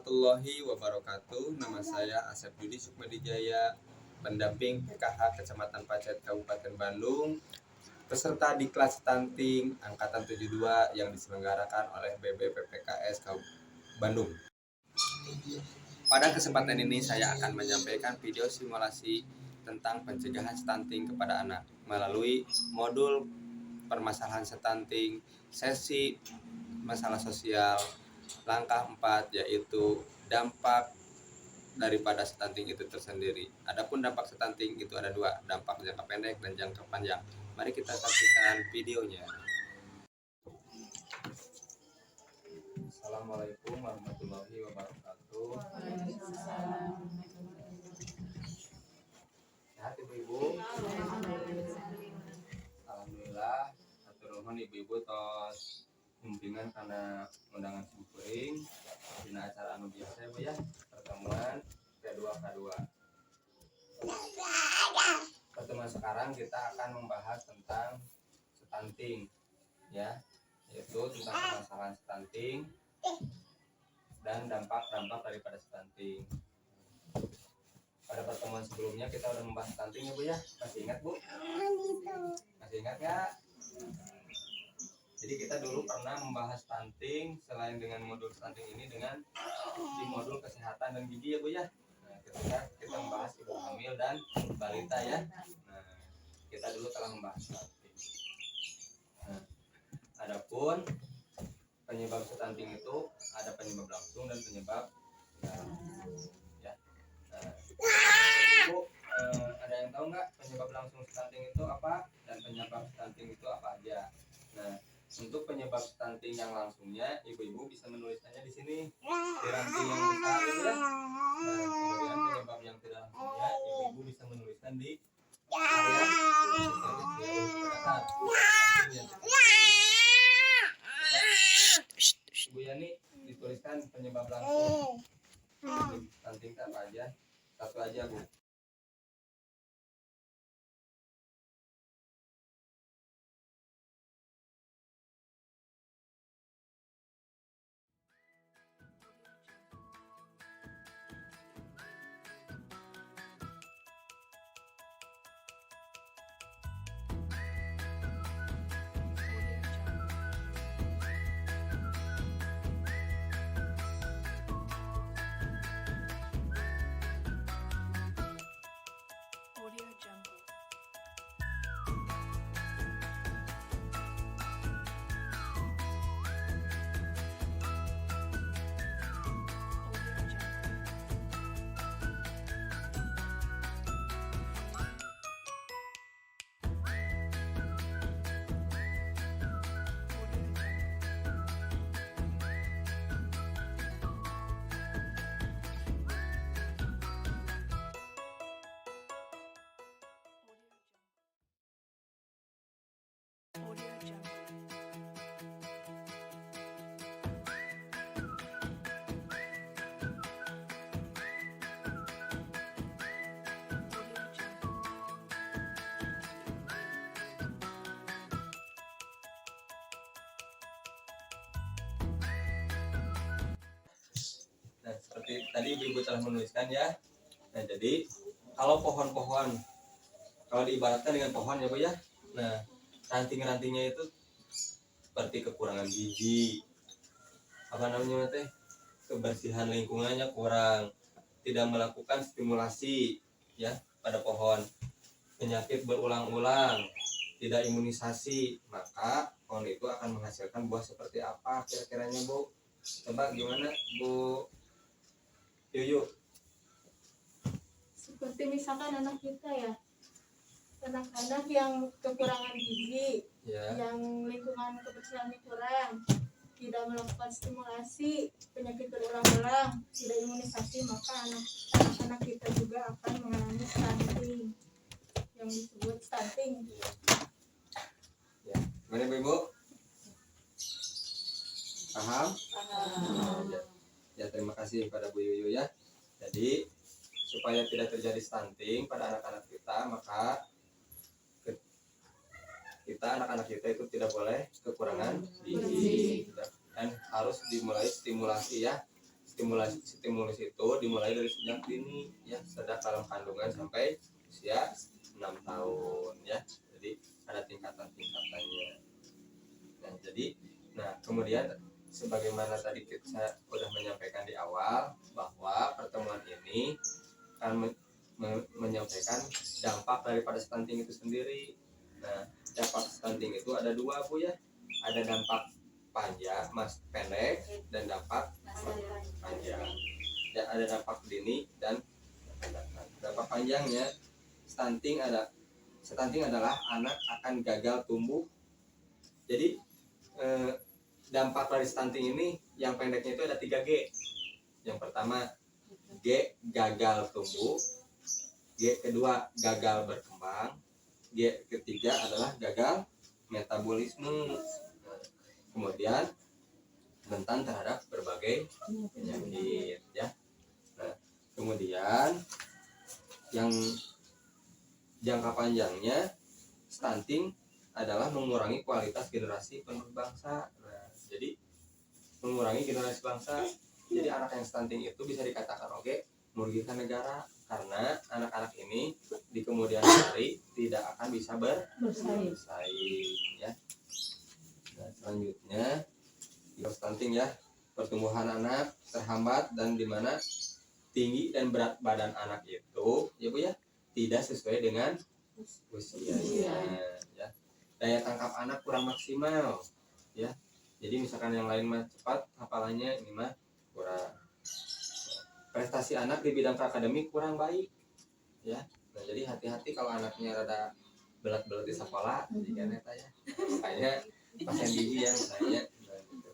warahmatullahi wabarakatuh. Nama saya Asep Yudi Sukmadijaya, pendamping PKH Kecamatan Pacet Kabupaten Bandung, peserta di kelas stunting angkatan 72 yang diselenggarakan oleh BBPPKS Bandung. Pada kesempatan ini saya akan menyampaikan video simulasi tentang pencegahan stunting kepada anak melalui modul permasalahan stunting, sesi masalah sosial, langkah 4 yaitu dampak daripada stunting itu tersendiri. Adapun dampak stunting itu ada dua, dampak jangka pendek dan jangka panjang. Mari kita saksikan videonya. Assalamualaikum warahmatullahi wabarakatuh. Sehat ibu-ibu? Alhamdulillah. Hatur nuhun ibu-ibu tos bimbingan karena undangan simpuring dina acara anu biasa Bu ya, pertemuan K2K2. Pertemuan sekarang kita akan membahas tentang stunting ya, yaitu tentang permasalahan stunting dan dampak-dampak daripada stunting. Pada pertemuan sebelumnya kita udah membahas stunting ya Bu ya, masih ingat Bu? Masih ingat nggak? Jadi kita dulu pernah membahas stunting selain dengan modul stunting ini dengan di modul kesehatan dan gizi ya Bu ya. Nah, ketika kita membahas ibu hamil dan balita ya. Nah, kita dulu telah membahas stunting. Nah, adapun penyebab stunting itu ada penyebab langsung dan penyebab ya. Nah, Bu, ada yang tahu nggak penyebab langsung stunting itu apa dan penyebab stunting itu apa aja? Nah, untuk penyebab stunting yang langsungnya, ibu-ibu bisa menuliskannya di sini di ranting yang besar ya. Nah, kemudian penyebab yang tidak langsungnya, ibu-ibu bisa menuliskan di area Ibu Yani dituliskan penyebab langsung stunting apa aja? Satu aja Bu. Nah, seperti tadi ibu-ibu telah menuliskan ya. Nah, jadi kalau pohon-pohon, kalau diibaratkan dengan pohon ya Bu ya. Nah, ranting-rantingnya itu seperti kekurangan gizi, apa namanya teh, kebersihan lingkungannya kurang, tidak melakukan stimulasi ya pada pohon, penyakit berulang-ulang, tidak imunisasi, maka pohon itu akan menghasilkan buah seperti apa kira-kiranya Bu? Coba gimana Bu Yuyu? Seperti misalkan anak kita ya, anak-anak yang kekurangan gizi Ya. yang lingkungan kebersihannya kurang, tidak melakukan stimulasi, penyakit berulang-ulang, tidak imunisasi, maka anak-anak kita juga akan mengalami stunting yang disebut stunting. Ya, gimana Ibu? Paham? Ya, terima kasih pada Bu Yuyu ya. Jadi supaya tidak terjadi stunting pada anak-anak kita, maka anak-anak kita itu tidak boleh kekurangan gizi dan harus dimulai stimulasi ya, stimulus itu dimulai dari sejak dini ya, sejak dalam kandungan sampai usia 6 tahun ya. Jadi ada tingkatan-tingkatannya. Nah kemudian sebagaimana tadi saya sudah menyampaikan di awal bahwa pertemuan ini akan menyampaikan dampak daripada stunting itu sendiri. Nah, dampak stunting itu ada dua Bu ya. Ada dampak pendek dan dampak panjang. Ya, ada dampak dini dan dampak panjangnya. Stunting adalah anak akan gagal tumbuh. Jadi dampak dari stunting ini yang pendeknya itu ada 3G. Yang pertama G, gagal tumbuh. G kedua, gagal berkembang. G ketiga adalah gagal metabolisme. Kemudian rentan terhadap berbagai penyakit ya. Nah, kemudian yang jangka panjangnya stunting adalah mengurangi kualitas generasi penerus bangsa. Nah, jadi mengurangi generasi bangsa. Jadi anak yang stunting itu bisa dikatakan merugikan negara karena anak-anak ini di kemudian hari tidak akan bisa bersaing ya. Nah, selanjutnya stunting ya, pertumbuhan anak terhambat dan di mana tinggi dan berat badan anak itu ya Bu ya tidak sesuai dengan usianya ya. Daya tangkap anak kurang maksimal ya. Jadi misalkan yang lain mah cepat hafalannya, ini mah kurang. Prestasi anak di bidang akademik kurang baik ya. Nah, jadi hati-hati kalau anaknya rada belat-belat di sekolah jika neta ya. Makanya pasien gigi ya misalnya. Nah, gitu.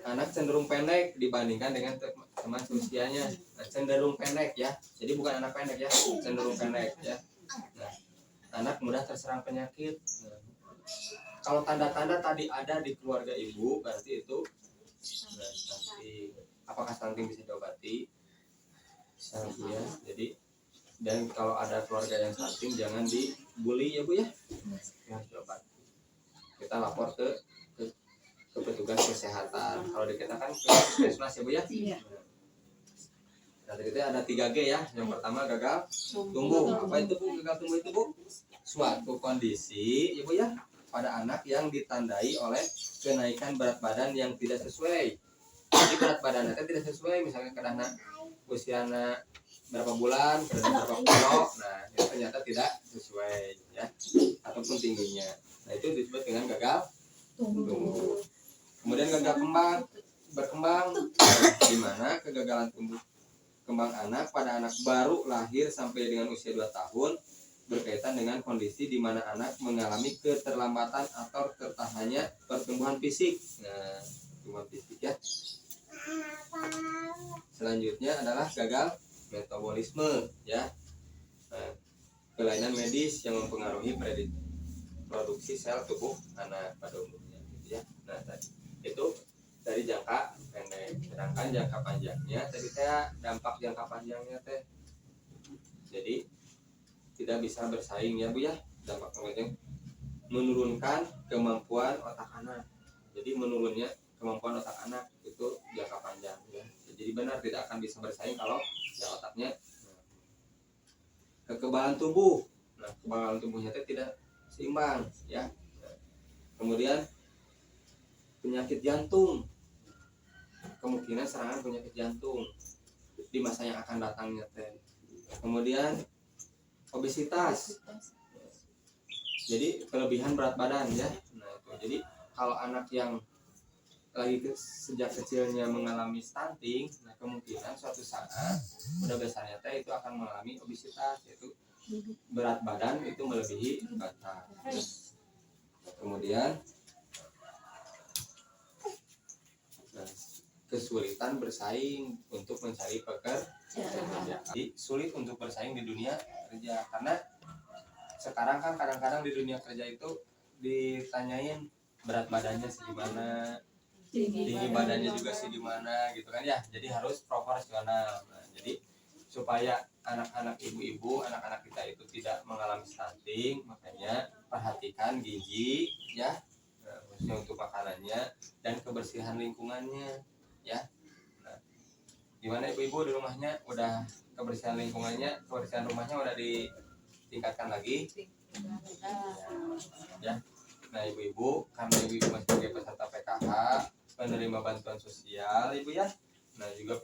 Anak cenderung pendek dibandingkan dengan teman usianya. Nah, cenderung pendek ya. Jadi bukan anak pendek ya, cenderung pendek ya. Nah, anak mudah terserang penyakit. Nah, kalau tanda-tanda tadi ada di keluarga ibu berarti itu stunting. Apakah stunting bisa diobati? Ya, jadi dan kalau ada keluarga yang stunting jangan dibully ya Bu ya. Harus diobati. Kita lapor ke petugas kesehatan. Kalau di kita kan ke puskesmas ya Bu ya. Nah, tadi ada 3G ya. Yang pertama gagal tumbuh. Apa itu Bu? Gagal tumbuh itu Bu? Suatu kondisi ya Bu ya pada anak yang ditandai oleh kenaikan berat badan yang tidak sesuai. Jadi berat badannya tidak sesuai, misalnya kadang usia berapa bulan, kadang berapa kilo, nah itu ternyata tidak sesuai ya, ataupun tingginya. Nah itu disebut dengan gagal tumbuh. Kemudian gagal berkembang, di mana kegagalan tumbuh kembang anak pada anak baru lahir sampai dengan usia 2 tahun berkaitan dengan kondisi di mana anak mengalami keterlambatan atau tertahannya pertumbuhan fisik. Nah, pertumbuhan fisik ya. Selanjutnya adalah gagal metabolisme ya. Nah, kelainan medis yang mempengaruhi produksi sel tubuh anak pada umumnya gitu ya. Nah, tadi itu dari jangka pendek. Sedangkan jangka panjangnya tadi dampak jangka panjangnya jadi tidak bisa bersaing ya Bu ya. Dampak panjang menurunkan kemampuan otak anak. Jadi menurunnya kemampuan otak anak itu jangka panjang ya. Jadi benar tidak akan bisa bersaing kalau ya otaknya. Kekebalan tubuh. Nah, kekebalan tubuhnya tidak seimbang ya. Kemudian penyakit jantung. Kemungkinan serangan penyakit jantung di masa yang akan datangnya Kemudian obesitas. Jadi kelebihan berat badan ya. Nah, itu. Jadi kalau anak yang lagi sejak kecilnya mengalami stunting, nah kemungkinan suatu saat udah besarnya itu akan mengalami obesitas, yaitu berat badan itu melebihi batas. Kemudian kesulitan bersaing untuk mencari pekerjaan. Jadi sulit untuk bersaing di dunia kerja karena sekarang kan kadang-kadang di dunia kerja itu ditanyain berat badannya segimana, tinggi badannya juga segimana gitu kan ya. Jadi harus proporsional. Nah, jadi supaya anak-anak ibu-ibu, anak-anak kita itu tidak mengalami stunting, makanya perhatikan gizi ya, khususnya untuk makanannya dan kebersihan lingkungannya ya. Nah, Gimana ibu-ibu di rumahnya, udah kebersihan lingkungannya, kebersihan rumahnya udah ditingkatkan lagi ya. Nah ibu-ibu, karena ibu-ibu masih sebagai peserta PKH, penerima bantuan sosial ibu ya, nah juga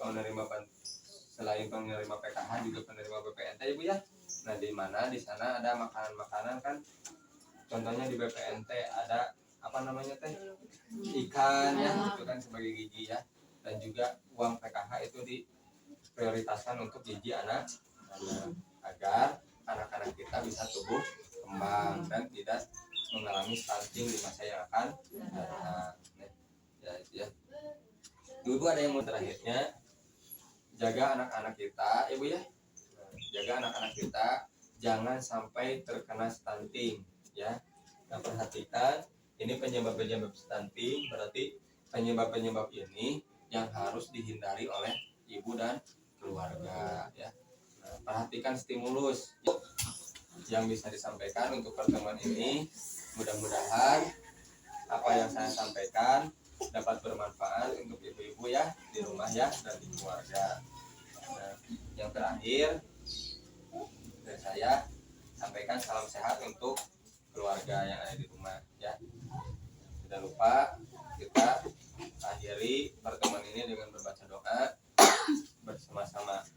selain penerima PKH juga penerima BPNT ibu ya. Nah di mana di sana ada makanan-makanan kan, contohnya di BPNT ada apa namanya teh, ikan ya, itu kan sebagai gizi ya. Dan juga uang PKH itu diprioritaskan untuk gizi anak agar anak-anak kita bisa tumbuh kembang dan tidak mengalami stunting di masa yang akan datang. Ya, itu ya. Ibu ada yang mau terakhirnya, jaga anak-anak kita, ibu ya. Jaga anak-anak kita jangan sampai terkena stunting ya. Nah perhatikan, ini penyebab-penyebab stunting, berarti penyebab-penyebab ini yang harus dihindari oleh ibu dan keluarga ya. Nah, perhatikan stimulus yang bisa disampaikan untuk pertemuan ini. Mudah-mudahan apa yang saya sampaikan dapat bermanfaat untuk ibu-ibu ya di rumah ya dan di keluarga. Nah, yang terakhir dari saya sampaikan salam sehat untuk keluarga yang ada di rumah ya. Tidak lupa kita akhiri pertemuan ini dengan berbaca doa bersama-sama.